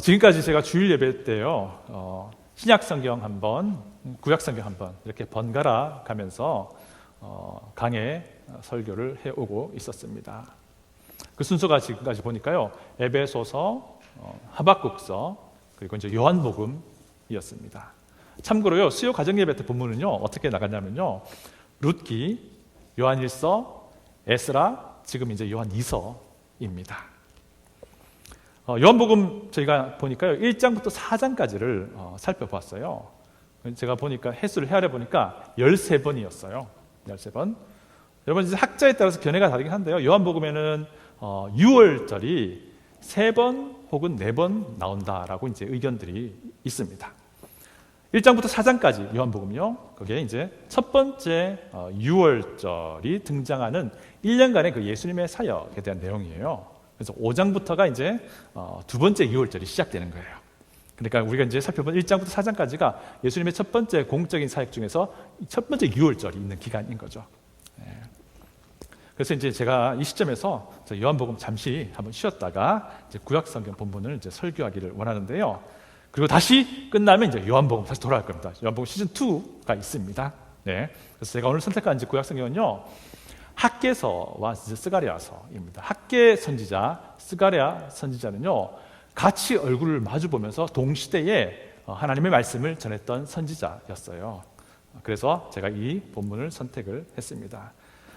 지금까지 제가 주일 예배 때요, 신약 성경 한 번, 구약 성경 한 번 이렇게 번갈아 가면서 강해 설교를 해오고 있었습니다. 그 순서가 지금까지 보니까요, 에베소서, 하박국서, 그리고 이제 요한복음이었습니다. 참고로요, 수요 가정 예배 때 본문은요 어떻게 나갔냐면요, 룻기, 요한일서, 에스라, 지금 이제 요한이서입니다. 요한복음 저희가 보니까요 1장부터 4장까지를 살펴보았어요. 제가 보니까 횟수를 헤아려 보니까 13번이었어요. 13번. 여러분 이제 학자에 따라서 견해가 다르긴 한데요, 요한복음에는 6월절이 3번 혹은 4번 나온다라고 이제 의견들이 있습니다. 1장부터 4장까지 요한복음요, 거기에 이제 첫 번째 6월절이 등장하는 1년간의 그 예수님의 사역에 대한 내용이에요. 그래서 5장부터가 이제 두 번째 6월절이 시작되는 거예요. 그러니까 우리가 이제 살펴본 1장부터 4장까지가 예수님의 첫 번째 공적인 사역 중에서 첫 번째 6월절이 있는 기간인 거죠. 그래서 이제 제가 이 시점에서 요한복음 잠시 한번 쉬었다가 이제 구약 성경 본문을 이제 설교하기를 원하는데요. 그리고 다시 끝나면 이제 요한복음 다시 돌아갈 겁니다. 요한복음 시즌 2가 있습니다. 네. 그래서 제가 오늘 선택한 이제 구약 성경은요, 학개서와 스가랴서입니다. 학개 선지자, 스가랴 선지자는요, 같이 얼굴을 마주 보면서 동시대에 하나님의 말씀을 전했던 선지자였어요. 그래서 제가 이 본문을 선택을 했습니다.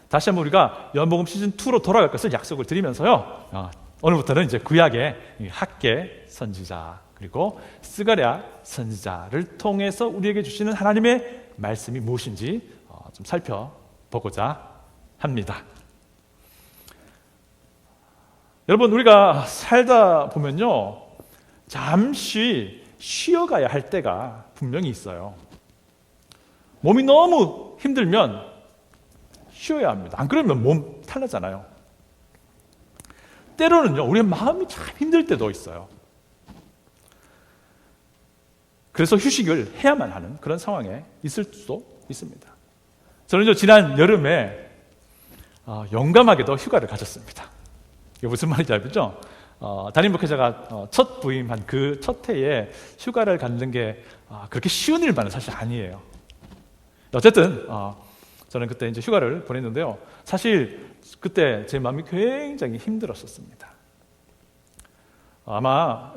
다시 한번 우리가 요한복음 시즌 2로 돌아갈 것을 약속을 드리면서요, 오늘부터는 이제 구약의 학개 선지자 그리고 스가랴 선지자를 통해서 우리에게 주시는 하나님의 말씀이 무엇인지 좀 살펴보고자 합니다. 여러분, 우리가 살다 보면요, 잠시 쉬어가야 할 때가 분명히 있어요. 몸이 너무 힘들면 쉬어야 합니다. 안 그러면 몸 탈나잖아요. 때로는요, 우리의 마음이 참 힘들 때도 있어요. 그래서 휴식을 해야만 하는 그런 상황에 있을 수도 있습니다. 저는요, 지난 여름에 용감하게도 휴가를 가졌습니다. 이게 무슨 말인지 알죠? 담임 목회자가 첫 부임한 그 첫 해에 휴가를 갖는 게 그렇게 쉬운 일만은 사실 아니에요. 어쨌든 저는 그때 이제 휴가를 보냈는데요, 사실 그때 제 마음이 굉장히 힘들었었습니다. 아마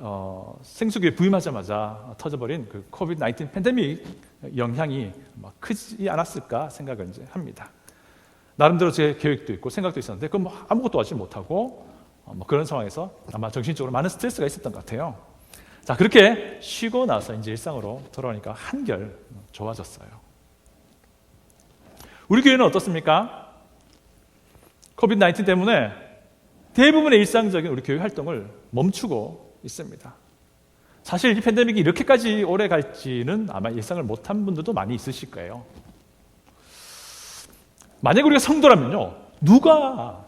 생수기에 부임하자마자 터져버린 그 코비드-19 팬데믹 영향이 크지 않았을까 생각을 이제 합니다. 나름대로 제 계획도 있고 생각도 있었는데 그건 아무것도 하지 못하고 그런 상황에서 아마 정신적으로 많은 스트레스가 있었던 것 같아요. 자, 그렇게 쉬고 나서 이제 일상으로 돌아오니까 한결 좋아졌어요. 우리 교회는 어떻습니까? 코비드-19 때문에 대부분의 일상적인 우리 교회 활동을 멈추고 있습니다. 사실 이 팬데믹이 이렇게까지 오래 갈지는 아마 예상을 못한 분들도 많이 있으실 거예요. 만약 우리가 성도라면요, 누가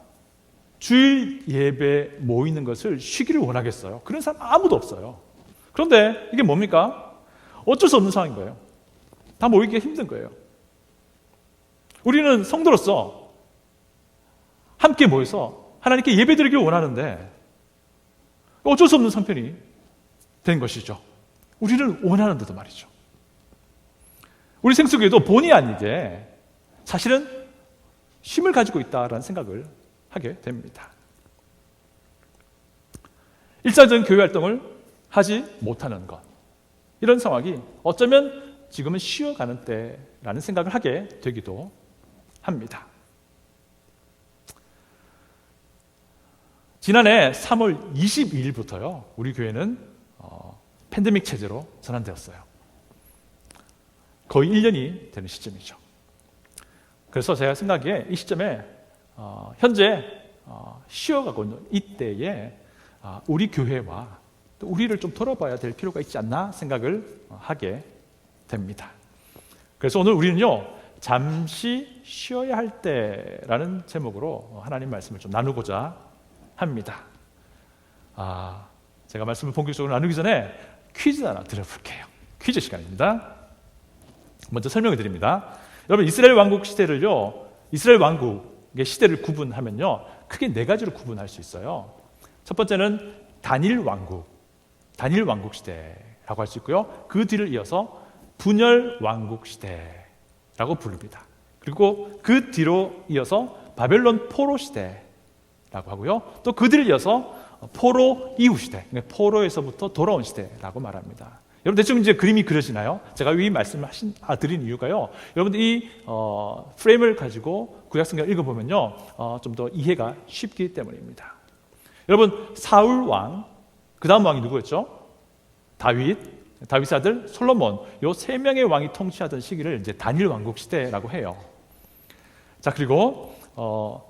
주일 예배 모이는 것을 쉬기를 원하겠어요? 그런 사람 아무도 없어요. 그런데 이게 뭡니까? 어쩔 수 없는 상황인 거예요. 다 모이기가 힘든 거예요. 우리는 성도로서 함께 모여서 하나님께 예배드리기를 원하는데 어쩔 수 없는 상편이 된 것이죠. 우리를 원하는데도 말이죠. 우리 생수교회도 본의 아니게 사실은 쉼을 가지고 있다라는 생각을 하게 됩니다. 일상적인 교회 활동을 하지 못하는 것, 이런 상황이 어쩌면 지금은 쉬어가는 때라는 생각을 하게 되기도 합니다. 지난해 3월 22일부터요, 우리 교회는 팬데믹 체제로 전환되었어요. 거의 1년이 되는 시점이죠. 그래서 제가 생각에 이 시점에 현재 쉬어가고 있는 이때에 우리 교회와 또 우리를 좀 돌아봐야 될 필요가 있지 않나 생각을 하게 됩니다. 그래서 오늘 우리는요, 잠시 쉬어야 할 때라는 제목으로 하나님 말씀을 좀 나누고자 합니다. 제가 말씀을 본격적으로 나누기 전에 퀴즈 하나 드려볼게요. 퀴즈 시간입니다. 먼저 설명을 드립니다. 여러분, 이스라엘 왕국 시대를요, 이스라엘 왕국의 시대를 구분하면요, 크게 4가지로 구분할 수 있어요. 첫 번째는 단일 왕국, 단일 왕국 시대라고 할 수 있고요. 그 뒤를 이어서 분열 왕국 시대라고 부릅니다. 그리고 그 뒤로 이어서 바벨론 포로 시대라고 하고요. 또 그 뒤를 이어서 포로 이후 시대, 포로에서부터 돌아온 시대라고 말합니다. 여러분 대충 이제 그림이 그려지나요? 제가 이 말씀을 드린 이유가요. 여러분들 이 프레임을 가지고 구약성경을 읽어보면요, 좀 더 이해가 쉽기 때문입니다. 여러분 사울 왕, 그 다음 왕이 누구였죠? 다윗, 다윗의 아들 솔로몬, 요 세 명의 왕이 통치하던 시기를 이제 단일 왕국 시대라고 해요. 자, 그리고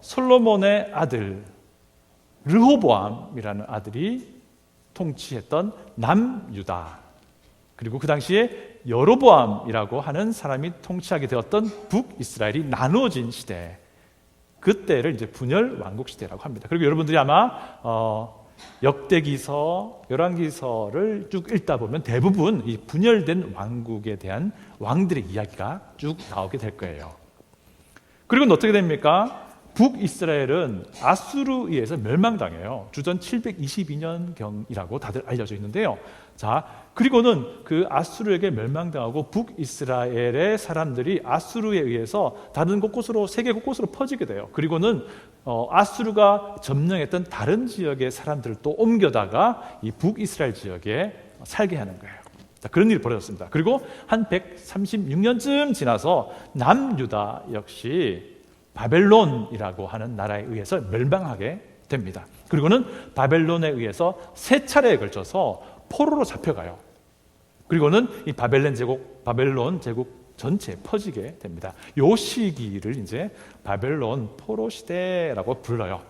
솔로몬의 아들 르호보암이라는 아들이 통치했던 남유다, 그리고 그 당시에 여로보암이라고 하는 사람이 통치하게 되었던 북이스라엘이 나누어진 시대, 그때를 이제 분열 왕국 시대라고 합니다. 그리고 여러분들이 아마 역대기서, 열왕기서를 쭉 읽다 보면 대부분 이 분열된 왕국에 대한 왕들의 이야기가 쭉 나오게 될 거예요. 그리고 어떻게 됩니까? 북이스라엘은 아수르에 의해서 멸망당해요. 주전 722년경이라고 다들 알려져 있는데요. 자, 그리고는 그 아수르에게 멸망당하고 북이스라엘의 사람들이 아수르에 의해서 다른 곳곳으로, 세계 곳곳으로 퍼지게 돼요. 그리고는 아수르가 점령했던 다른 지역의 사람들을 또 옮겨다가 이 북이스라엘 지역에 살게 하는 거예요. 자, 그런 일이 벌어졌습니다. 그리고 한 136년쯤 지나서 남유다 역시 바벨론이라고 하는 나라에 의해서 멸망하게 됩니다. 그리고는 바벨론에 의해서 세 차례에 걸쳐서 포로로 잡혀가요. 그리고는 이 바벨론 제국 전체에 퍼지게 됩니다. 이 시기를 이제 바벨론 포로 시대라고 불러요.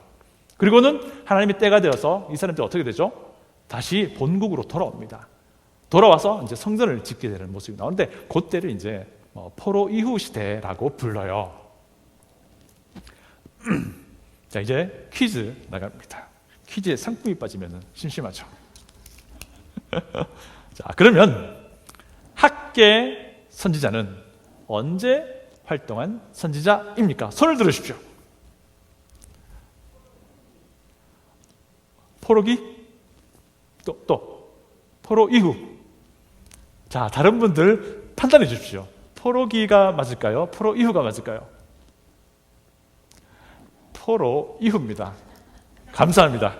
그리고는 하나님의 때가 되어서 이 사람들이 어떻게 되죠? 다시 본국으로 돌아옵니다. 돌아와서 이제 성전을 짓게 되는 모습이 나오는데, 그때를 이제 포로 이후 시대라고 불러요. 자, 이제 퀴즈 나갑니다. 퀴즈에 상품이 빠지면 심심하죠. 자, 그러면 학계 선지자는 언제 활동한 선지자입니까? 손을 들으십시오. 포로기? 또 포로 이후. 자, 다른 분들 판단해 주십시오. 포로기가 맞을까요? 포로 이후가 맞을까요? 포로 이후입니다. 감사합니다.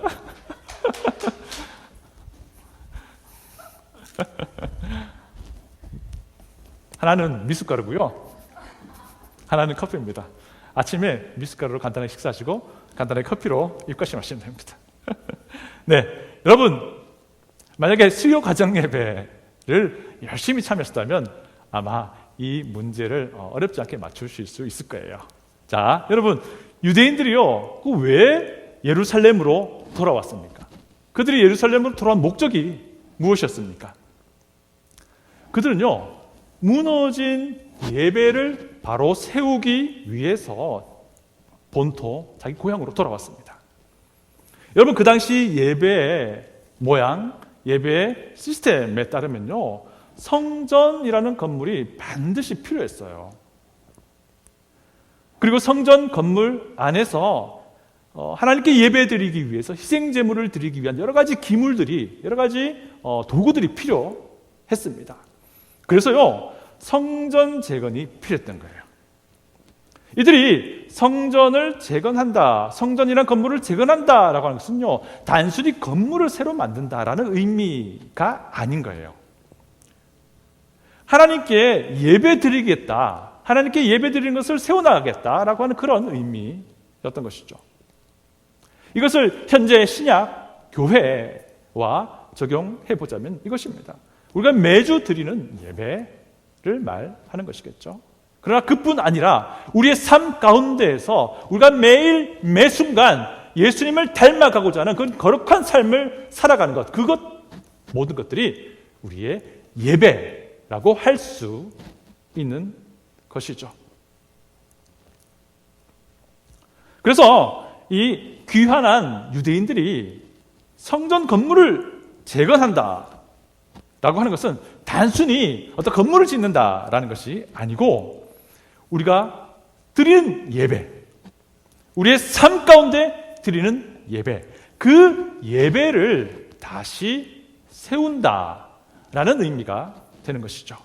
하나는 미숫가루고요, 하나는 커피입니다. 아침에 미숫가루로 간단하게 식사하시고 간단하게 커피로 입가심하시면 됩니다. 네, 여러분 만약에 수요 가정 예배를 열심히 참여하셨다면 아마 이 문제를 어렵지 않게 맞추실 수 있을 거예요. 자, 여러분 유대인들이요, 왜 예루살렘으로 돌아왔습니까? 그들이 예루살렘으로 돌아온 목적이 무엇이었습니까? 그들은요, 무너진 예배를 바로 세우기 위해서 본토, 자기 고향으로 돌아왔습니다. 여러분, 그 당시 예배의 모양, 예배의 시스템에 따르면요, 성전이라는 건물이 반드시 필요했어요. 그리고 성전 건물 안에서 하나님께 예배드리기 위해서 희생제물을 드리기 위한 여러 가지 기물들이, 여러 가지 도구들이 필요했습니다. 그래서요, 성전 재건이 필요했던 거예요. 이들이 성전을 재건한다, 성전이란 건물을 재건한다라고 하는 것은요, 단순히 건물을 새로 만든다라는 의미가 아닌 거예요. 하나님께 예배드리겠다, 하나님께 예배드리는 것을 세워나가겠다라고 하는 그런 의미였던 것이죠. 이것을 현재 신약 교회와 적용해 보자면 이것입니다. 우리가 매주 드리는 예배를 말하는 것이겠죠. 그러나 그뿐 아니라 우리의 삶 가운데에서 우리가 매일 매순간 예수님을 닮아가고자 하는 그 거룩한 삶을 살아가는 것, 그것 모든 것들이 우리의 예배라고 할 수 있는 것이죠. 그래서 이 귀환한 유대인들이 성전 건물을 재건한다 라고 하는 것은 단순히 어떤 건물을 짓는다라는 것이 아니고, 우리가 드리는 예배, 우리의 삶 가운데 드리는 예배, 그 예배를 다시 세운다라는 의미가 되는 것이죠.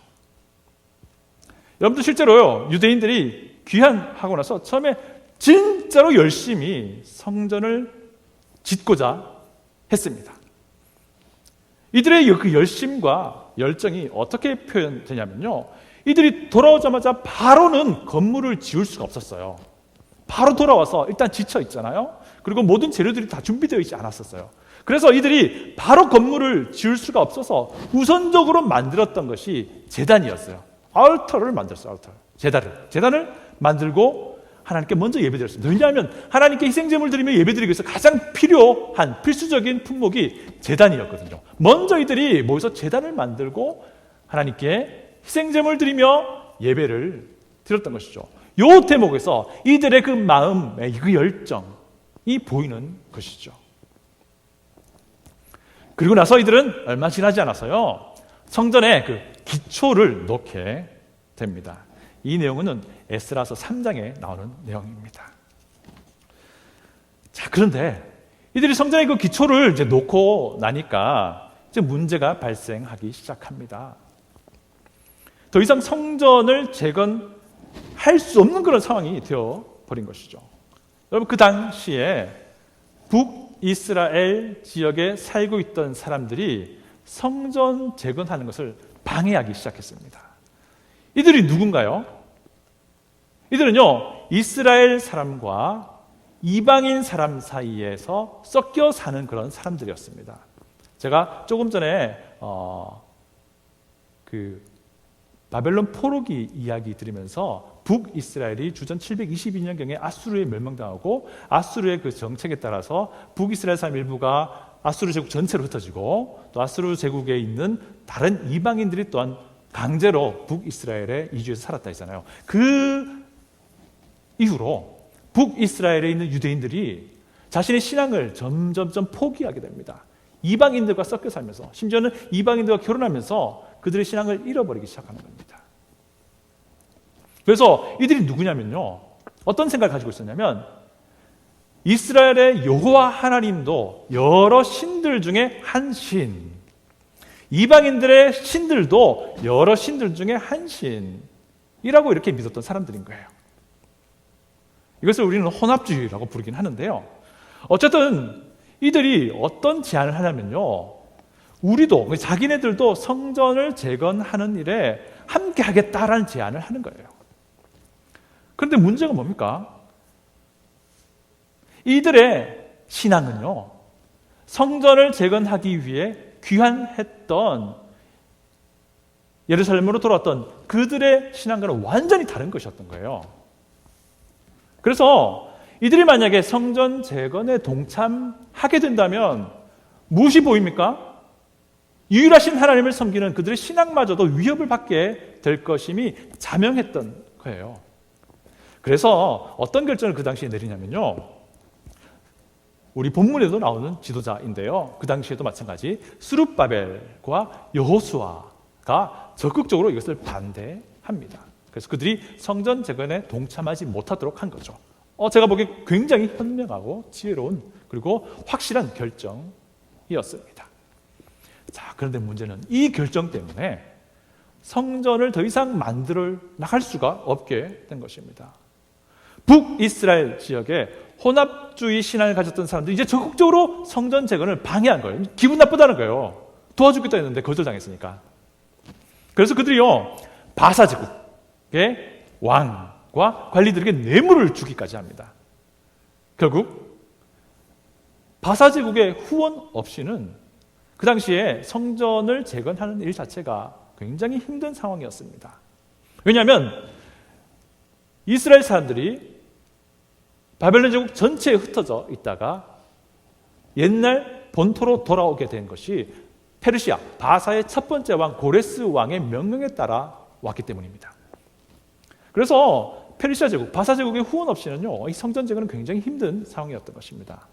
여러분도 실제로요, 유대인들이 귀환하고 나서 처음에 진짜로 열심히 성전을 짓고자 했습니다. 이들의 그 열심과 열정이 어떻게 표현되냐면요, 이들이 돌아오자마자 바로는 건물을 지을 수가 없었어요. 바로 돌아와서 일단 지쳐 있잖아요. 그리고 모든 재료들이 다 준비되어 있지 않았었어요. 그래서 이들이 바로 건물을 지을 수가 없어서 우선적으로 만들었던 것이 제단이었어요. 알터를 만들었어요. 제단을 만들고 하나님께 먼저 예배드렸습니다. 왜냐하면 하나님께 희생제물 드리며 예배드리기 위해서 가장 필요한 필수적인 품목이 제단이었거든요. 먼저 이들이 모여서 제단을 만들고 하나님께 희생제물 드리며 예배를 드렸던 것이죠. 이 대목에서 이들의 그 마음의 그 열정이 보이는 것이죠. 그리고 나서 이들은 얼마 지나지 않아서요, 성전에 그 기초를 놓게 됩니다. 이 내용은 에스라서 3장에 나오는 내용입니다. 자, 그런데 이들이 성전에 그 기초를 이제 놓고 나니까 이제 문제가 발생하기 시작합니다. 더 이상 성전을 재건할 수 없는 그런 상황이 되어 버린 것이죠. 여러분, 그 당시에 북이스라엘 지역에 살고 있던 사람들이 성전 재건하는 것을 방해하기 시작했습니다. 이들이 누군가요? 이들은요, 이스라엘 사람과 이방인 사람 사이에서 섞여 사는 그런 사람들이었습니다. 제가 조금 전에 바벨론 포로기 이야기 들으면서 북이스라엘이 주전 722년경에 아수르에 멸망당하고 아수르의 그 정책에 따라서 북이스라엘 사람 일부가 아수르 제국 전체로 흩어지고 또 아수르 제국에 있는 다른 이방인들이 또한 강제로 북이스라엘에 이주해서 살았다 했잖아요. 그 이후로 북이스라엘에 있는 유대인들이 자신의 신앙을 점점점 포기하게 됩니다. 이방인들과 섞여 살면서, 심지어는 이방인들과 결혼하면서 그들의 신앙을 잃어버리기 시작하는 겁니다. 그래서 이들이 누구냐면요, 어떤 생각을 가지고 있었냐면, 이스라엘의 여호와 하나님도 여러 신들 중에 한 신, 이방인들의 신들도 여러 신들 중에 한 신이라고 이렇게 믿었던 사람들인 거예요. 이것을 우리는 혼합주의라고 부르긴 하는데요, 어쨌든 이들이 어떤 제안을 하냐면요, 우리도, 자기네들도 성전을 재건하는 일에 함께 하겠다라는 제안을 하는 거예요. 그런데 문제가 뭡니까? 이들의 신앙은요, 성전을 재건하기 위해 귀환했던 예루살렘으로 돌아왔던 그들의 신앙과는 완전히 다른 것이었던 거예요. 그래서 이들이 만약에 성전 재건에 동참하게 된다면 무엇이 보입니까? 유일하신 하나님을 섬기는 그들의 신앙마저도 위협을 받게 될 것임이 자명했던 거예요. 그래서 어떤 결정을 그 당시에 내리냐면요, 우리 본문에도 나오는 지도자인데요, 그 당시에도 마찬가지 스룹바벨과 여호수아가 적극적으로 이것을 반대합니다. 그래서 그들이 성전 재건에 동참하지 못하도록 한 거죠. 제가 보기에 굉장히 현명하고 지혜로운 그리고 확실한 결정이었습니다. 자, 그런데 문제는 이 결정 때문에 성전을 더 이상 만들어 나갈 수가 없게 된 것입니다. 북이스라엘 지역에 혼합주의 신앙을 가졌던 사람들이 이제 적극적으로 성전 재건을 방해한 거예요. 기분 나쁘다는 거예요. 도와주겠다 했는데 거절당했으니까. 그래서 그들이요, 바사 제국의 왕과 관리들에게 뇌물을 주기까지 합니다. 결국 바사 제국의 후원 없이는 그 당시에 성전을 재건하는 일 자체가 굉장히 힘든 상황이었습니다. 왜냐하면 이스라엘 사람들이 바벨론 제국 전체에 흩어져 있다가 옛날 본토로 돌아오게 된 것이 페르시아 바사의 첫 번째 왕 고레스 왕의 명령에 따라 왔기 때문입니다. 그래서 페르시아 제국, 바사 제국의 후원 없이는요, 이 성전 재건은 굉장히 힘든 상황이었던 것입니다.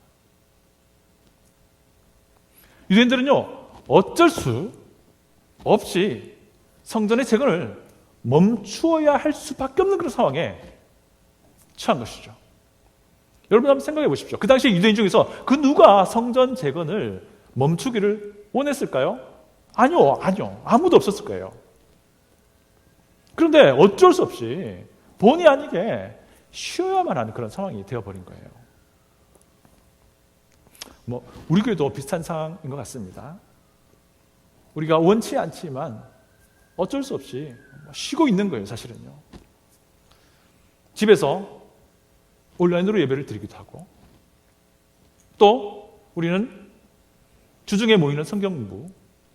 유대인들은요, 어쩔 수 없이 성전의 재건을 멈추어야 할 수밖에 없는 그런 상황에 처한 것이죠. 여러분 한번 생각해 보십시오. 그 당시 유대인 중에서 그 누가 성전 재건을 멈추기를 원했을까요? 아니요. 아무도 없었을 거예요. 그런데 어쩔 수 없이 본의 아니게 쉬어야만 하는 그런 상황이 되어버린 거예요. 우리 교회도 비슷한 상황인 것 같습니다. 우리가 원치 않지만 어쩔 수 없이 쉬고 있는 거예요, 사실은요. 집에서 온라인으로 예배를 드리기도 하고, 또 우리는 주중에 모이는 성경 공부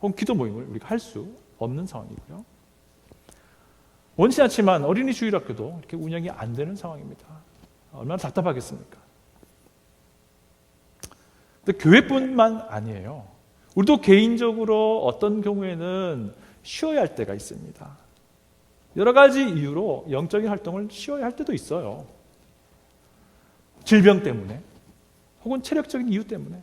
혹은 기도 모임을 우리가 할 수 없는 상황이고요. 원치 않지만 어린이 주일학교도 이렇게 운영이 안 되는 상황입니다. 얼마나 답답하겠습니까? 근데 교회뿐만 아니에요. 우리도 개인적으로 어떤 경우에는 쉬어야 할 때가 있습니다. 여러 가지 이유로 영적인 활동을 쉬어야 할 때도 있어요. 질병 때문에, 혹은 체력적인 이유 때문에,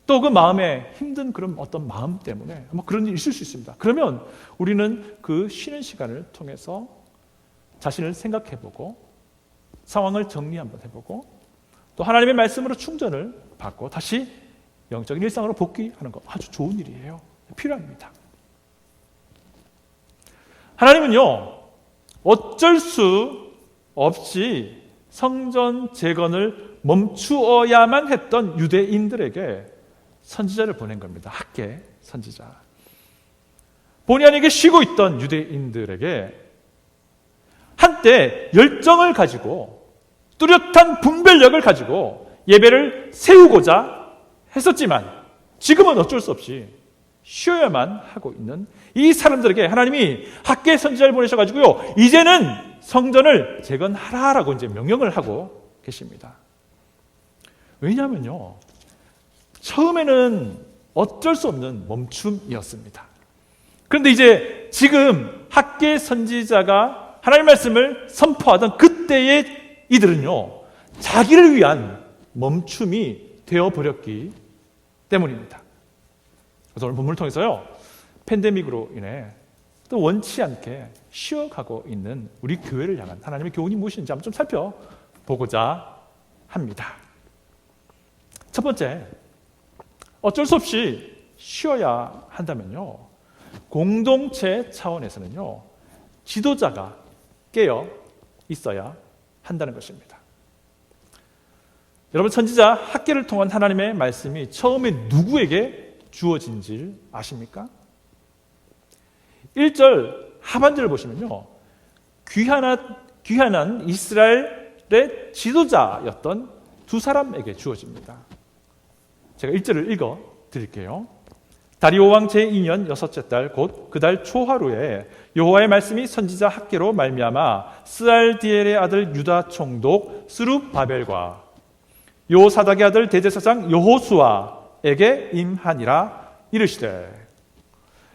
또 그 마음에 힘든 그런 어떤 마음 때문에 그런 일이 있을 수 있습니다. 그러면 우리는 그 쉬는 시간을 통해서 자신을 생각해보고 상황을 정리 한번 해보고 또 하나님의 말씀으로 충전을 받고 다시 영적인 일상으로 복귀하는 것, 아주 좋은 일이에요. 필요합니다. 하나님은요, 어쩔 수 없이 성전 재건을 멈추어야만 했던 유대인들에게 선지자를 보낸 겁니다. 학계 선지자. 본의 아니게 쉬고 있던 유대인들에게 한때 열정을 가지고 뚜렷한 분별력을 가지고 예배를 세우고자 했었지만 지금은 어쩔 수 없이 쉬어야만 하고 있는 이 사람들에게 하나님이 학계 선지자를 보내셔가지고요, 이제는 성전을 재건하라라고 이제 명령을 하고 계십니다. 왜냐하면요, 처음에는 어쩔 수 없는 멈춤이었습니다. 그런데 이제 지금 학계 선지자가 하나님의 말씀을 선포하던 그때의 이들은요, 자기를 위한 멈춤이 되어버렸기 때문입니다. 그래서 오늘 본문을 통해서요, 팬데믹으로 인해 또 원치 않게 쉬어가고 있는 우리 교회를 향한 하나님의 교훈이 무엇인지 한번 좀 살펴보고자 합니다. 첫 번째, 어쩔 수 없이 쉬어야 한다면요, 공동체 차원에서는요, 지도자가 깨어 있어야 한다는 것입니다. 여러분, 선지자 학계를 통한 하나님의 말씀이 처음에 누구에게 주어진지 아십니까? 1절 하반절을 보시면요, 귀환한 이스라엘의 지도자였던 두 사람에게 주어집니다. 제가 1절을 읽어 드릴게요. 다리오 왕 제2년 6째 달 곧 그 달 초하루에 여호와의 말씀이 선지자 학계로 말미암아 스알디엘의 아들 유다 총독 스룹바벨과 요사닥의 아들 대제사장 여호수아에게 임하니라 이르시되.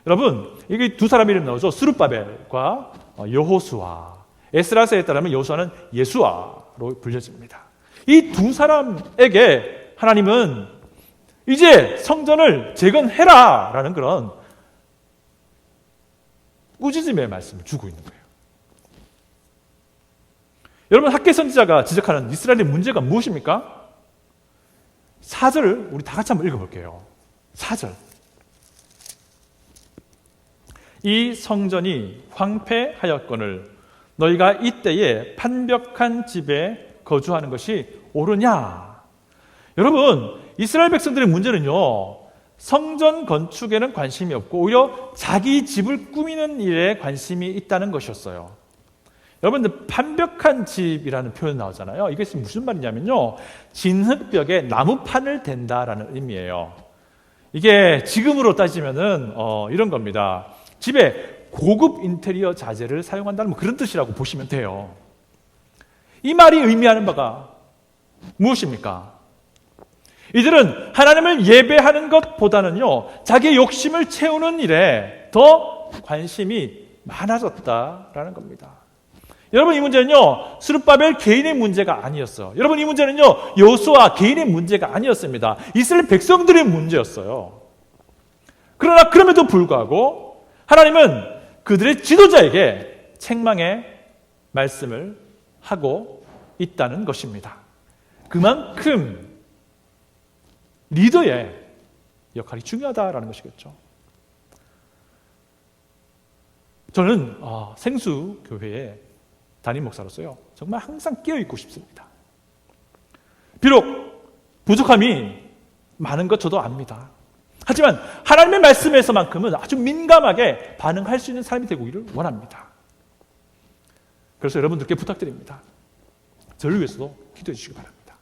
여러분, 이게 두 사람 이름 나오죠. 스룹바벨과 여호수아. 에스라서에 따르면 여호수아는 예수아로 불려집니다. 이 두 사람에게 하나님은 이제 성전을 재건해라 라는 그런 꾸짖음의 말씀을 주고 있는 거예요. 여러분, 학계 선지자가 지적하는 이스라엘의 문제가 무엇입니까? 4절을 우리 다 같이 한번 읽어볼게요. 4절. 이 성전이 황폐하였거늘 너희가 이때에 판벽한 집에 거주하는 것이 옳으냐? 여러분, 이스라엘 백성들의 문제는요, 성전 건축에는 관심이 없고 오히려 자기 집을 꾸미는 일에 관심이 있다는 것이었어요. 여러분들, 판벽한 집이라는 표현 나오잖아요. 이게 무슨 말이냐면요, 진흙벽에 나무판을 댄다라는 의미예요. 이게 지금으로 따지면은 이런 겁니다. 집에 고급 인테리어 자재를 사용한다는 그런 뜻이라고 보시면 돼요. 이 말이 의미하는 바가 무엇입니까? 이들은 하나님을 예배하는 것보다는요, 자기의 욕심을 채우는 일에 더 관심이 많아졌다라는 겁니다. 여러분, 이 문제는요, 스룹바벨 개인의 문제가 아니었어요. 여러분, 이 문제는요, 여호수아 개인의 문제가 아니었습니다. 이스라엘 백성들의 문제였어요. 그러나 그럼에도 불구하고 하나님은 그들의 지도자에게 책망의 말씀을 하고 있다는 것입니다. 그만큼 리더의 역할이 중요하다라는 것이겠죠. 저는 생수교회의 담임 목사로서요, 정말 항상 깨어있고 싶습니다. 비록 부족함이 많은 것 저도 압니다. 하지만 하나님의 말씀에서만큼은 아주 민감하게 반응할 수 있는 사람이 되기를 원합니다. 그래서 여러분들께 부탁드립니다. 저를 위해서도 기도해 주시기 바랍니다.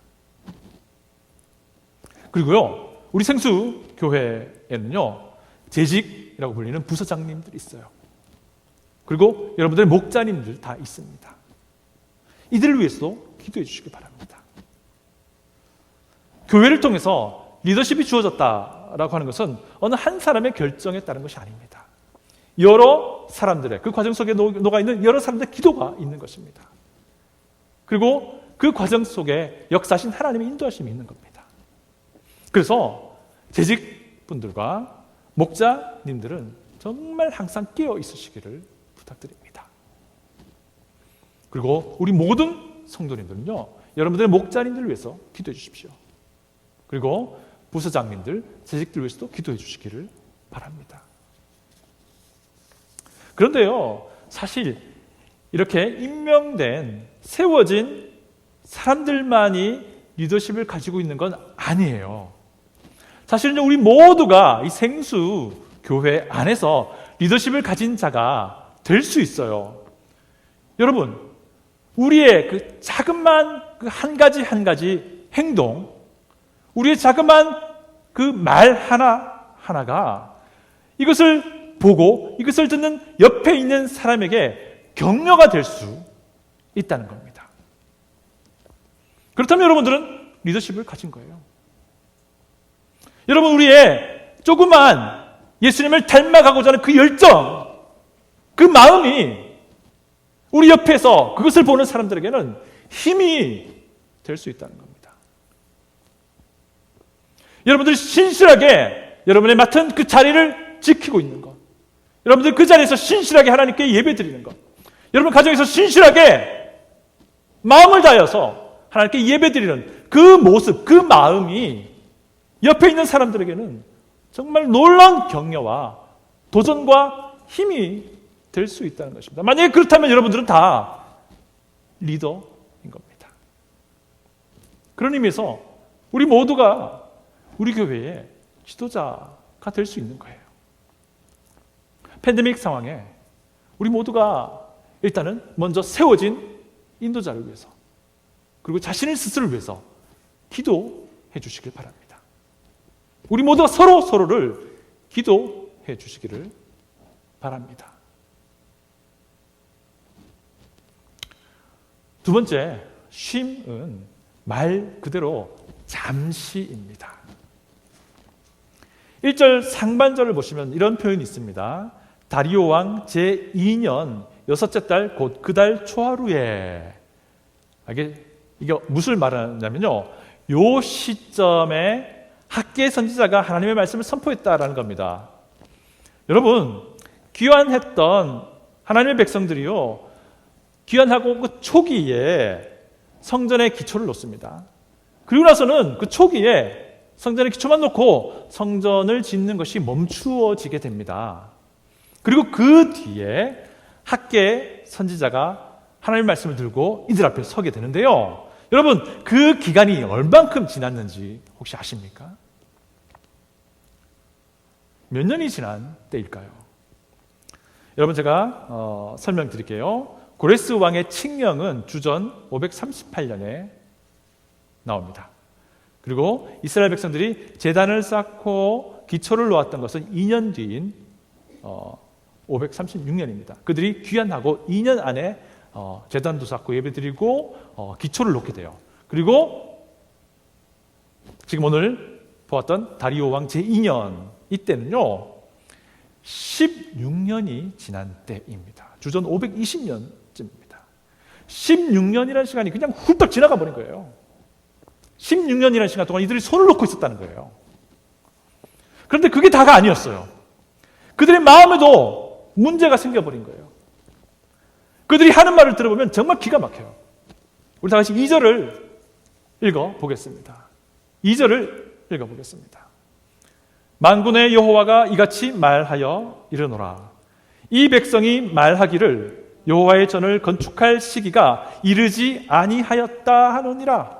그리고요, 우리 생수교회에는요, 재직이라고 불리는 부서장님들이 있어요. 그리고 여러분들의 목자님들 다 있습니다. 이들을 위해서도 기도해 주시기 바랍니다. 교회를 통해서 리더십이 주어졌다라고 하는 것은 어느 한 사람의 결정에 따른 것이 아닙니다. 여러 사람들의, 그 과정 속에 녹아있는 여러 사람들의 기도가 있는 것입니다. 그리고 그 과정 속에 역사하신 하나님의 인도하심이 있는 겁니다. 그래서 재직분들과 목자님들은 정말 항상 깨어 있으시기를 부탁드립니다. 그리고 우리 모든 성도님들은요, 여러분들의 목자님들을 위해서 기도해 주십시오. 그리고 부서장님들, 재직들 위해서도 기도해 주시기를 바랍니다. 그런데요, 사실 이렇게 임명된, 세워진 사람들만이 리더십을 가지고 있는 건 아니에요. 사실은 우리 모두가 이 생수 교회 안에서 리더십을 가진 자가 될 수 있어요. 여러분, 우리의 그 자그마한 그 한 가지 행동, 우리의 자그마한 그 말 하나하나가 이것을 보고 이것을 듣는 옆에 있는 사람에게 격려가 될 수 있다는 겁니다. 그렇다면 여러분들은 리더십을 가진 거예요. 여러분, 우리의 조그만 예수님을 닮아가고자 하는 그 열정, 그 마음이 우리 옆에서 그것을 보는 사람들에게는 힘이 될 수 있다는 겁니다. 여러분들이 신실하게 여러분의 맡은 그 자리를 지키고 있는 것, 여러분들 그 자리에서 신실하게 하나님께 예배드리는 것, 여러분 가정에서 신실하게 마음을 다해서 하나님께 예배드리는 그 모습, 그 마음이 옆에 있는 사람들에게는 정말 놀라운 격려와 도전과 힘이 될 수 있다는 것입니다. 만약에 그렇다면 여러분들은 다 리더인 겁니다. 그런 의미에서 우리 모두가 우리 교회의 지도자가 될 수 있는 거예요. 팬데믹 상황에 우리 모두가 일단은 먼저 세워진 인도자를 위해서, 그리고 자신을 스스로를 위해서 기도해 주시길 바랍니다. 우리 모두가 서로를 기도해 주시기를 바랍니다. 두 번째, 쉼은 말 그대로 잠시입니다. 1절 상반절을 보시면 이런 표현이 있습니다. 다리오 왕 제2년 여섯째 달 곧 그 달 초하루에. 이게 무엇을 말하냐면요, 요 시점에 학계 선지자가 하나님의 말씀을 선포했다라는 겁니다. 여러분, 귀환했던 하나님의 백성들이요, 귀환하고 그 초기에 성전의 기초를 놓습니다. 그리고 나서는 그 초기에 성전의 기초만 놓고 성전을 짓는 것이 멈추어지게 됩니다. 그리고 그 뒤에 학계 선지자가 하나님의 말씀을 들고 이들 앞에 서게 되는데요, 여러분, 그 기간이 얼만큼 지났는지 혹시 아십니까? 몇 년이 지난 때일까요? 여러분, 제가 설명드릴게요. 고레스 왕의 칙령은 주전 538년에 나옵니다. 그리고 이스라엘 백성들이 제단을 쌓고 기초를 놓았던 것은 2년 뒤인 536년입니다. 그들이 귀환하고 2년 안에 제단도 쌓고 예배드리고 기초를 놓게 돼요. 그리고 지금 오늘 보았던 다리오 왕 제2년, 이때는요 16년이 지난 때입니다. 주전 520년쯤입니다. 16년이라는 시간이 그냥 훌떡 지나가 버린 거예요. 16년이라는 시간 동안 이들이 손을 놓고 있었다는 거예요. 그런데 그게 다가 아니었어요. 그들의 마음에도 문제가 생겨버린 거예요. 그들이 하는 말을 들어보면 정말 기가 막혀요. 우리 다 같이 2절을 읽어보겠습니다. 2절을 읽어보겠습니다. 만군의 여호와가 이같이 말하여 이르노라. 이 백성이 말하기를 여호와의 전을 건축할 시기가 이르지 아니하였다 하느니라.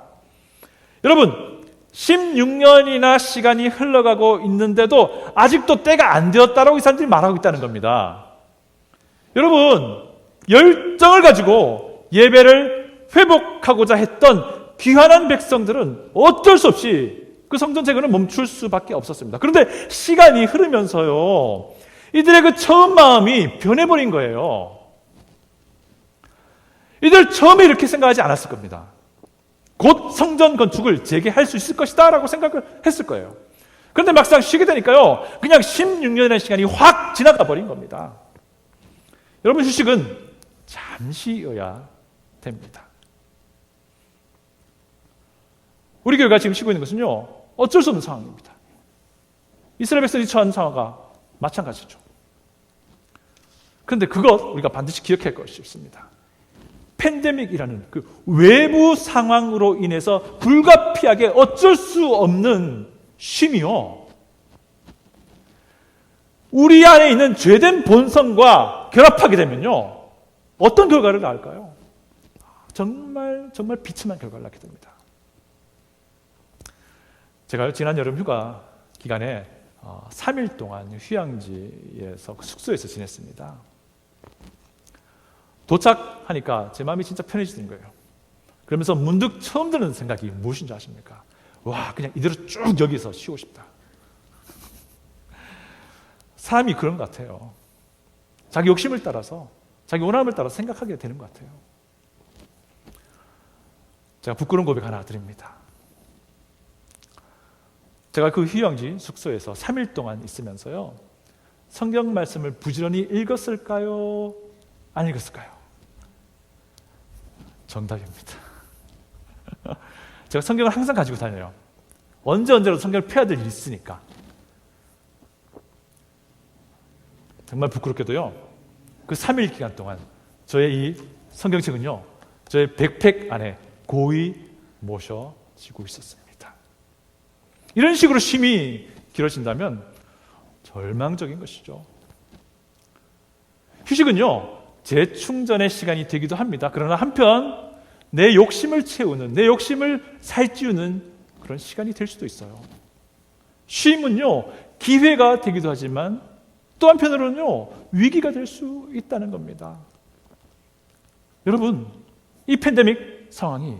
여러분, 16년이나 시간이 흘러가고 있는데도 아직도 때가 안 되었다라고 이 사람들이 말하고 있다는 겁니다. 여러분, 열정을 가지고 예배를 회복하고자 했던 귀환한 백성들은 어쩔 수 없이 그 성전 재건을 멈출 수밖에 없었습니다. 그런데 시간이 흐르면서요, 이들의 그 처음 마음이 변해버린 거예요. 이들 처음에 이렇게 생각하지 않았을 겁니다. 곧 성전 건축을 재개할 수 있을 것이다 라고 생각을 했을 거예요. 그런데 막상 쉬게 되니까요, 그냥 16년의 시간이 확 지나가 버린 겁니다. 여러분, 휴식은 잠시여야 됩니다. 우리 교회가 지금 쉬고 있는 것은요, 어쩔 수 없는 상황입니다. 이스라엘 백성이 처한 상황과 마찬가지죠. 그런데 그것 우리가 반드시 기억할 것이 있습니다. 팬데믹이라는 그 외부 상황으로 인해서 불가피하게 어쩔 수 없는 쉼이요, 우리 안에 있는 죄된 본성과 결합하게 되면요, 어떤 결과를 낳을까요? 정말 비참한 결과를 낳게 됩니다. 제가 지난 여름 휴가 기간에 3일 동안 휴양지에서 숙소에서 지냈습니다. 도착하니까 제 마음이 진짜 편해지는 거예요. 그러면서 문득 처음 드는 생각이 무엇인 줄 아십니까? 와, 그냥 이대로 쭉 여기서 쉬고 싶다. 사람이 그런 것 같아요. 자기 욕심을 따라서, 자기 원함을 따라서 생각하게 되는 것 같아요. 제가 부끄러운 고백 하나 드립니다. 제가 그 휴양지 숙소에서 3일 동안 있으면서요, 성경 말씀을 부지런히 읽었을까요? 안 읽었을까요? 정답입니다. 제가 성경을 항상 가지고 다녀요. 언제라도 성경을 펴야 될 일이 있으니까. 정말 부끄럽게도요, 그 3일 기간 동안 저의 이 성경책은요, 저의 백팩 안에 고이 모셔지고 있었습니다. 이런 식으로 쉼이 길어진다면 절망적인 것이죠. 휴식은요, 재충전의 시간이 되기도 합니다. 그러나 한편 내 욕심을 채우는, 내 욕심을 살찌우는 그런 시간이 될 수도 있어요. 쉼은요, 기회가 되기도 하지만 또 한편으로는요, 위기가 될 수 있다는 겁니다. 여러분, 이 팬데믹 상황이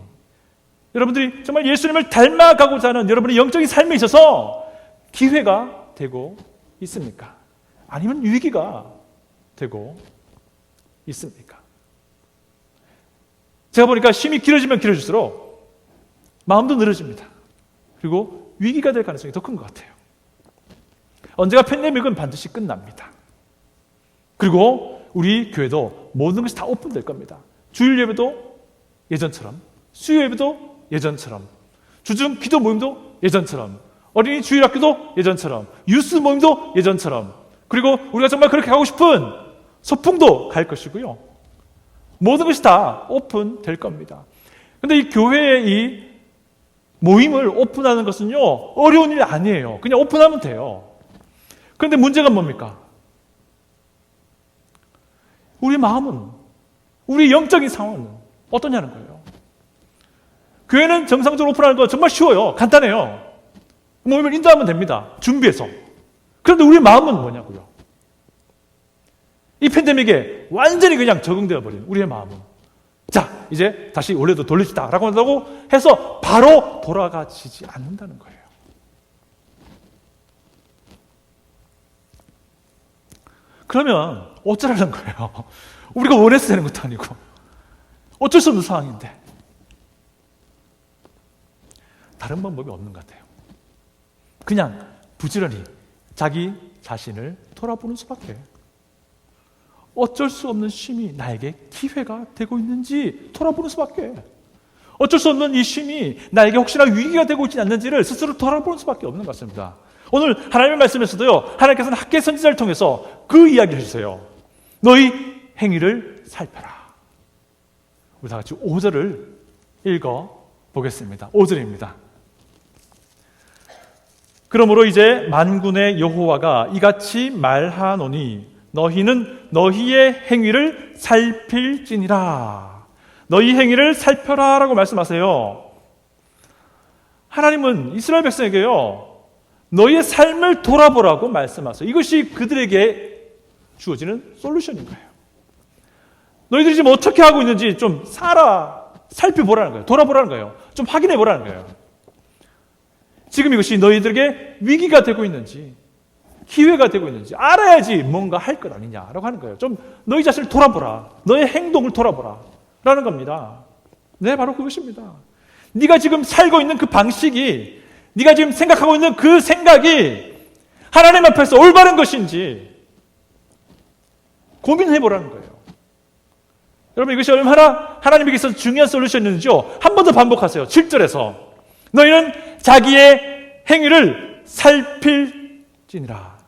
여러분들이 정말 예수님을 닮아가고자 하는 여러분의 영적인 삶에 있어서 기회가 되고 있습니까? 아니면 위기가 되고 있습니까? 제가 보니까 쉼이 길어지면 길어질수록 마음도 늘어집니다. 그리고 위기가 될 가능성이 더 큰 것 같아요. 언제가 팬데믹은 반드시 끝납니다. 그리고 우리 교회도 모든 것이 다 오픈될 겁니다. 주일 예배도 예전처럼, 수요 예배도 예전처럼, 주중 기도 모임도 예전처럼, 어린이 주일학교도 예전처럼, 유스 모임도 예전처럼, 그리고 우리가 정말 그렇게 가고 싶은 소풍도 갈 것이고요. 모든 것이 다 오픈될 겁니다. 그런데 이 교회의 이 모임을 오픈하는 것은요, 어려운 일이 아니에요. 그냥 오픈하면 돼요. 그런데 문제가 뭡니까? 우리 마음은, 우리 영적인 상황은 어떠냐는 거예요. 교회는 정상적으로 오픈하는 거 정말 쉬워요. 간단해요. 모임을 인도하면 됩니다. 준비해서. 그런데 우리 마음은 뭐냐고요. 이 팬데믹에 완전히 그냥 적응되어 버린 우리의 마음은, 자, 이제 다시 원래도 돌립시다 라고 한다고 해서 바로 돌아가지지 않는다는 거예요. 그러면 어쩌라는 거예요? 우리가 원해서 되는 것도 아니고 어쩔 수 없는 상황인데 다른 방법이 없는 것 같아요. 그냥 부지런히 자기 자신을 돌아보는 수밖에. 어쩔 수 없는 쉼이 나에게 기회가 되고 있는지 돌아보는 수밖에. 어쩔 수 없는 이 쉼이 나에게 혹시나 위기가 되고 있지 않는지를 스스로 돌아보는 수밖에 없는 것 같습니다. 오늘 하나님의 말씀에서도요, 하나님께서는 학계 선지자를 통해서 그 이야기를 해주세요. 너희 행위를 살펴라. 우리 다 같이 5절을 읽어보겠습니다. 5절입니다. 그러므로 이제 만군의 여호와가 이같이 말하노니 너희는 너희의 행위를 살필지니라. 너희 행위를 살펴라 라고 말씀하세요. 하나님은 이스라엘 백성에게요, 너희의 삶을 돌아보라고 말씀하세요. 이것이 그들에게 주어지는 솔루션인 거예요. 너희들이 지금 어떻게 하고 있는지 좀 살펴보라는 거예요. 돌아보라는 거예요. 좀 확인해 보라는 거예요. 지금 이것이 너희들에게 위기가 되고 있는지, 기회가 되고 있는지 알아야지 뭔가 할 것 아니냐라고 하는 거예요. 좀 너희 자신을 돌아보라. 너의 행동을 돌아보라. 라는 겁니다. 네, 바로 그것입니다. 네가 지금 살고 있는 그 방식이, 네가 지금 생각하고 있는 그 생각이 하나님 앞에서 올바른 것인지 고민해 보라는 거예요. 여러분, 이것이 얼마나 하나님에게 있어서 중요한 솔루션인지요. 한 번 더 반복하세요. 7절에서 너희는 자기의 행위를 살필지니라.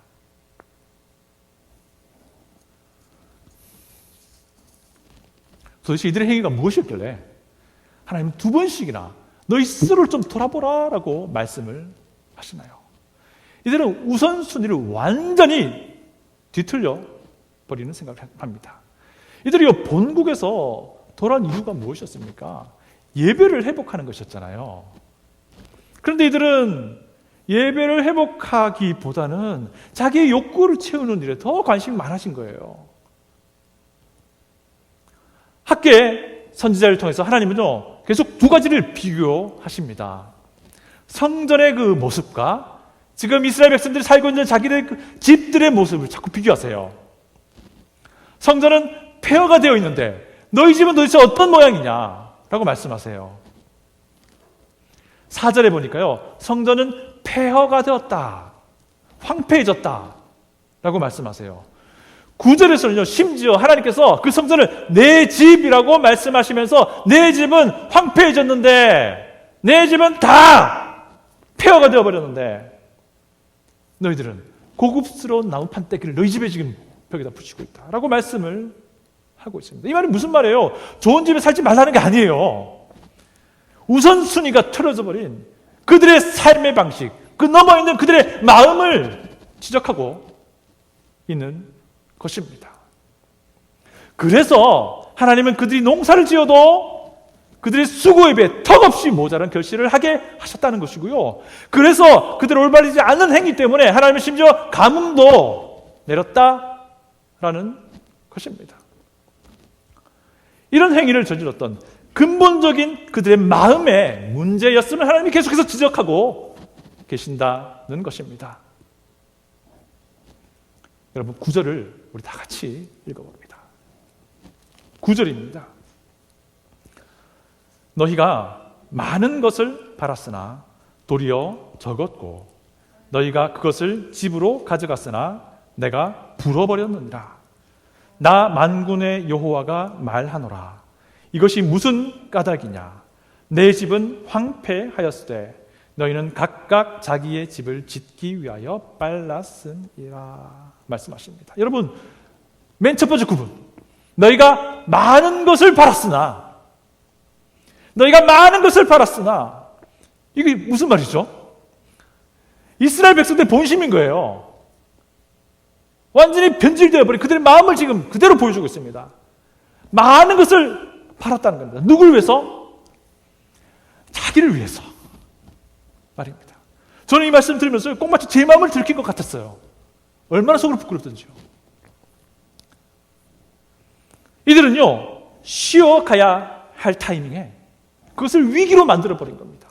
도대체 이들의 행위가 무엇이었길래 하나님은 두 번씩이나 너희 스스로를 좀 돌아보라 라고 말씀을 하시나요? 이들은 우선순위를 완전히 뒤틀려 버리는 생각을 합니다. 이들이 본국에서 돌아온 이유가 무엇이었습니까? 예배를 회복하는 것이었잖아요. 그런데 이들은 예배를 회복하기보다는 자기의 욕구를 채우는 일에 더 관심이 많아진 거예요. 학계 선지자를 통해서 하나님은요, 계속 두 가지를 비교하십니다. 성전의 그 모습과 지금 이스라엘 백성들이 살고 있는 자기들 그 집들의 모습을 자꾸 비교하세요. 성전은 폐허가 되어 있는데 너희 집은 도대체 어떤 모양이냐라고 말씀하세요. 4절에 보니까요, 성전은 폐허가 되었다, 황폐해졌다 라고 말씀하세요. 9절에서는요, 심지어 하나님께서 그 성전을 내 집이라고 말씀하시면서 내 집은 황폐해졌는데, 내 집은 다 폐허가 되어버렸는데 너희들은 고급스러운 나무 판때기를 너희 집에 지금 벽에다 붙이고 있다 라고 말씀을 하고 있습니다. 이 말이 무슨 말이에요? 좋은 집에 살지 말라는 게 아니에요. 우선순위가 틀어져 버린 그들의 삶의 방식, 그 넘어있는 그들의 마음을 지적하고 있는 것입니다. 그래서 하나님은 그들이 농사를 지어도 그들의 수고에 비해 턱없이 모자란 결실을 하게 하셨다는 것이고요. 그래서 그들을 올바르지 않는 행위 때문에 하나님은 심지어 가뭄도 내렸다라는 것입니다. 이런 행위를 저질렀던 근본적인 그들의 마음의 문제였음을 하나님이 계속해서 지적하고 계신다는 것입니다. 여러분, 9절을 우리 다 같이 읽어봅니다. 9절입니다. 너희가 많은 것을 바랐으나 도리어 적었고 너희가 그것을 집으로 가져갔으나 내가 불어버렸느니라. 나 만군의 여호와가 말하노라. 이것이 무슨 까닭이냐? 내 집은 황폐하였으되 너희는 각각 자기의 집을 짓기 위하여 빨랐음이라 말씀하십니다. 여러분, 맨 첫 번째 구분, 너희가 많은 것을 바랐으나, 너희가 많은 것을 바랐으나, 이게 무슨 말이죠? 이스라엘 백성들의 본심인 거예요. 완전히 변질되어 버린 그들의 마음을 지금 그대로 보여주고 있습니다. 많은 것을 바랐다는 겁니다. 누굴 위해서? 자기를 위해서 말입니다. 저는 이 말씀 들으면서 꼭 마치 제 마음을 들킨 것 같았어요. 얼마나 속으로 부끄럽던지요. 이들은요, 쉬어가야 할 타이밍에 그것을 위기로 만들어버린 겁니다.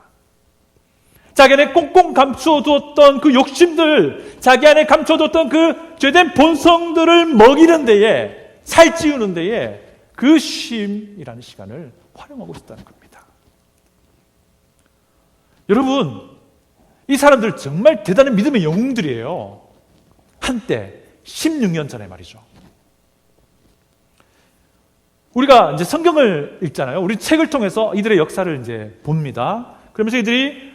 자기 안에 꽁꽁 감춰두었던 그 욕심들, 자기 안에 감춰두었던 그 죄된 본성들을 먹이는 데에, 살찌우는 데에 그 쉼이라는 시간을 활용하고 있다는 겁니다. 여러분, 이 사람들 정말 대단한 믿음의 영웅들이에요. 한때 16년 전에 말이죠. 우리가 이제 성경을 읽잖아요. 우리 책을 통해서 이들의 역사를 이제 봅니다. 그러면서 이들이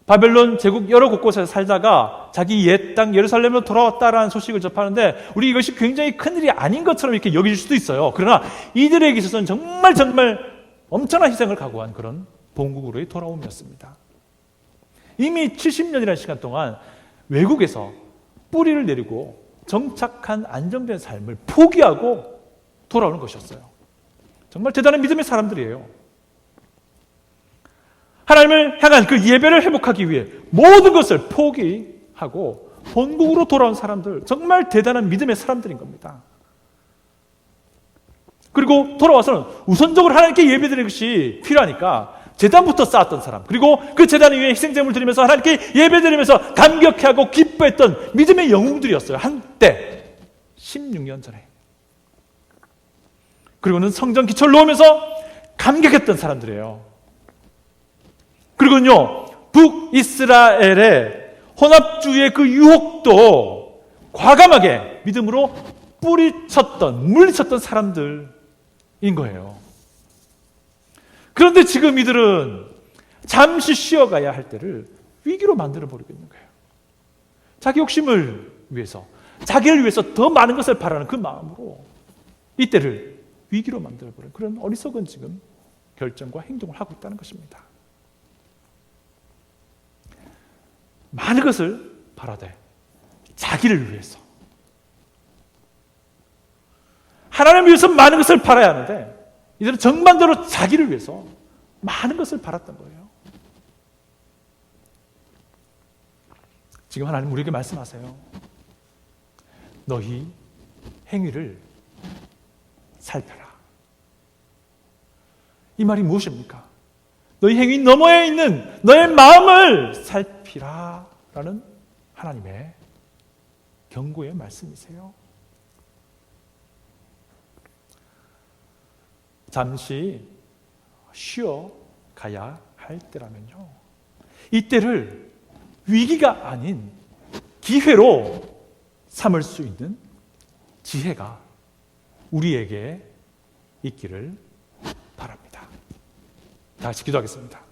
바벨론 제국 여러 곳곳에서 살다가 자기 옛 땅 예루살렘으로 돌아왔다라는 소식을 접하는데 우리 이것이 굉장히 큰일이 아닌 것처럼 이렇게 여길 수도 있어요. 그러나 이들에게 있어서는 정말 엄청난 희생을 각오한 그런 본국으로의 돌아옴이었습니다. 이미 70년이라는 시간 동안 외국에서 뿌리를 내리고 정착한 안정된 삶을 포기하고 돌아오는 것이었어요. 정말 대단한 믿음의 사람들이에요. 하나님을 향한 그 예배를 회복하기 위해 모든 것을 포기하고 본국으로 돌아온 사람들, 정말 대단한 믿음의 사람들인 겁니다. 그리고 돌아와서는 우선적으로 하나님께 예배드리는 것이 필요하니까 제단부터 쌓았던 사람, 그리고 그 제단 위에 희생제물 드리면서 하나님께 예배드리면서 감격해하고 기뻐했던 믿음의 영웅들이었어요. 한때 16년 전에. 그리고는 성전 기초를 놓으면서 감격했던 사람들이에요. 그리고는요, 북이스라엘의 혼합주의의 그 유혹도 과감하게 믿음으로 물리쳤던 사람들인 거예요. 그런데 지금 이들은 잠시 쉬어가야 할 때를 위기로 만들어버리고 있는 거예요. 자기 욕심을 위해서, 자기를 위해서 더 많은 것을 바라는 그 마음으로 이때를 위기로 만들어버리는 그런 어리석은 지금 결정과 행동을 하고 있다는 것입니다. 많은 것을 바라되 자기를 위해서, 하나님을 위해서 많은 것을 바라야 하는데 이들은 정반대로 자기를 위해서 많은 것을 바랐던 거예요. 지금 하나님 우리에게 말씀하세요. 너희 행위를 살펴라. 이 말이 무엇입니까? 너희 행위 너머에 있는 너의 마음을 살피라 라는 하나님의 경고의 말씀이세요. 잠시 쉬어 가야 할 때라면요, 이때를 위기가 아닌 기회로 삼을 수 있는 지혜가 우리에게 있기를 바랍니다. 다 같이 기도하겠습니다.